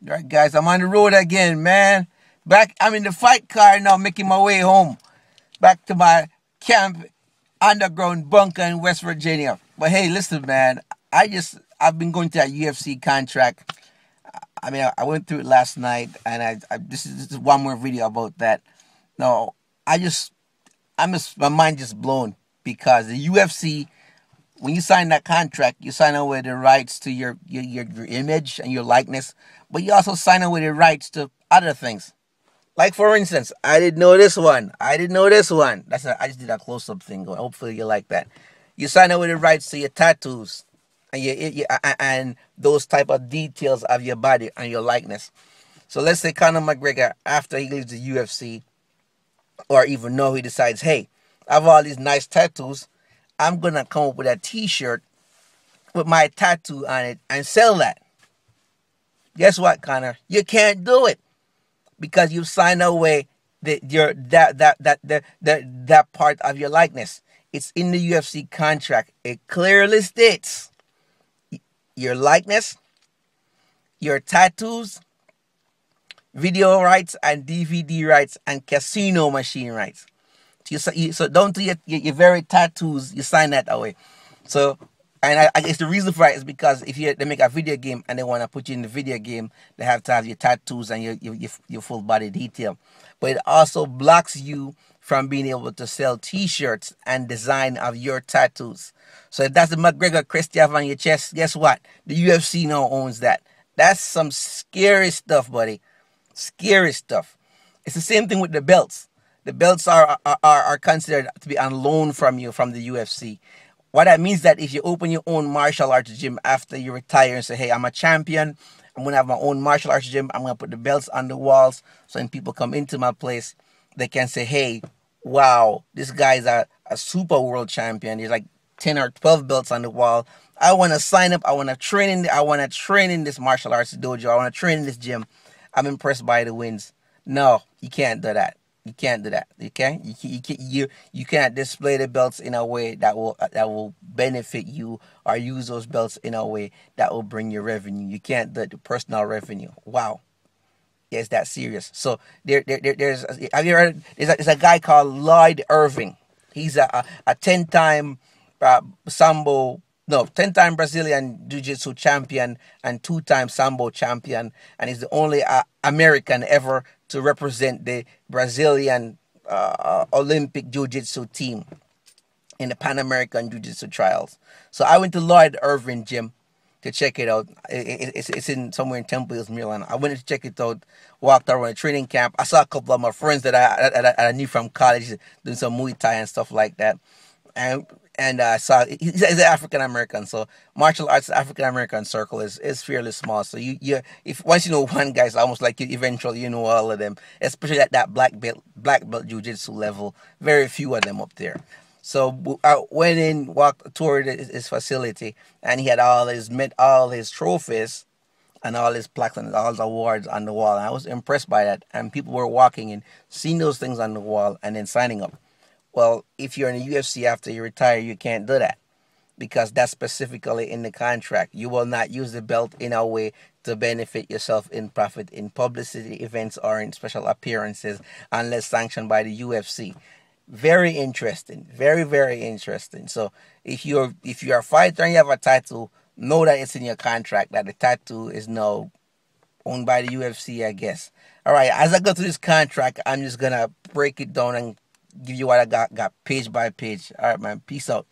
All right, guys, I'm on the road again, man. I'm in the fight car now, making my way home. Back to my camp underground bunker in West Virginia. But hey, listen, man, I've been going to that UFC contract. I mean, I went through it last night, and this is one more video about that. No, I just my mind just blown because the UFC, when you sign that contract, you sign away the rights to your image and your likeness, but you also sign away the rights to other things. Like for instance, I didn't know this one. I didn't know this one. I just did a close up thing. Hopefully you like that. You sign away the rights to your tattoos and and those type of details of your body and your likeness. So let's say Conor McGregor, after he leaves the UFC, or even though he decides, hey, I have all these nice tattoos, I'm gonna come up with a T-shirt with my tattoo on it and sell that. Guess what, Connor? You can't do it because you've signed away that part of your likeness. It's in the UFC contract. It clearly states your likeness, your tattoos, video rights and DVD rights and casino machine rights. So don't do your very tattoos. You sign that away. So, and I guess the reason for it is because if they make a video game and they want to put you in the video game, they have to have your tattoos and your full body detail. But it also blocks you from being able to sell T-shirts and design of your tattoos. So if that's the McGregor crest you have on your chest, guess what? The UFC now owns that. That's some scary stuff, buddy. Scary stuff. It's the same thing with the belts. The belts are considered to be on loan from you from the UFC. What that means that if you open your own martial arts gym after you retire and say, hey, I'm a champion, I'm going to have my own martial arts gym, I'm going to put the belts on the walls so when people come into my place, they can say, hey, wow, this guy's a super world champion. There's like 10 or 12 belts on the wall. I want to sign up. I want to train in this martial arts dojo. I want to train in this gym. I'm impressed by the wins. No, you can't do that. You can't do that. Okay, you can't display the belts in a way that will benefit you or use those belts in a way that will bring you revenue. You can't do the personal revenue. Wow, yeah, it's that serious. So there's have you heard? There's a guy called Lloyd Irving. He's a 10-time sambo, no, 10-time Brazilian Jiu-Jitsu champion and 2-time Sambo champion, and he's the only American ever to represent the Brazilian Olympic Jiu-Jitsu team in the Pan American Jiu-Jitsu trials. So I went to Lloyd Irving gym to check it out. It's in somewhere in Temple Hills, Maryland. I went to check it out, walked around a training camp. I saw a couple of my friends that I knew from college doing some Muay Thai and stuff like that. And I saw he's an African American, so martial arts African American circle is fairly small. So you if once you know one guy, it's almost like you eventually you know all of them, especially at that black belt jiu-jitsu level. Very few of them up there. So I went in, walked, toured his facility, and he had all his trophies and all his plaques and all his awards on the wall. And I was impressed by that. And people were walking and seeing those things on the wall and then signing up. Well, if you're in the UFC after you retire, you can't do that because that's specifically in the contract. You will not use the belt in a way to benefit yourself in profit in publicity events or in special appearances unless sanctioned by the UFC. Very interesting. Very, very interesting. So if you're a fighter and you have a tattoo, know that it's in your contract that the tattoo is now owned by the UFC, I guess. All right, as I go through this contract, I'm just gonna break it down and give you what I got page by page. All right, man. Peace out.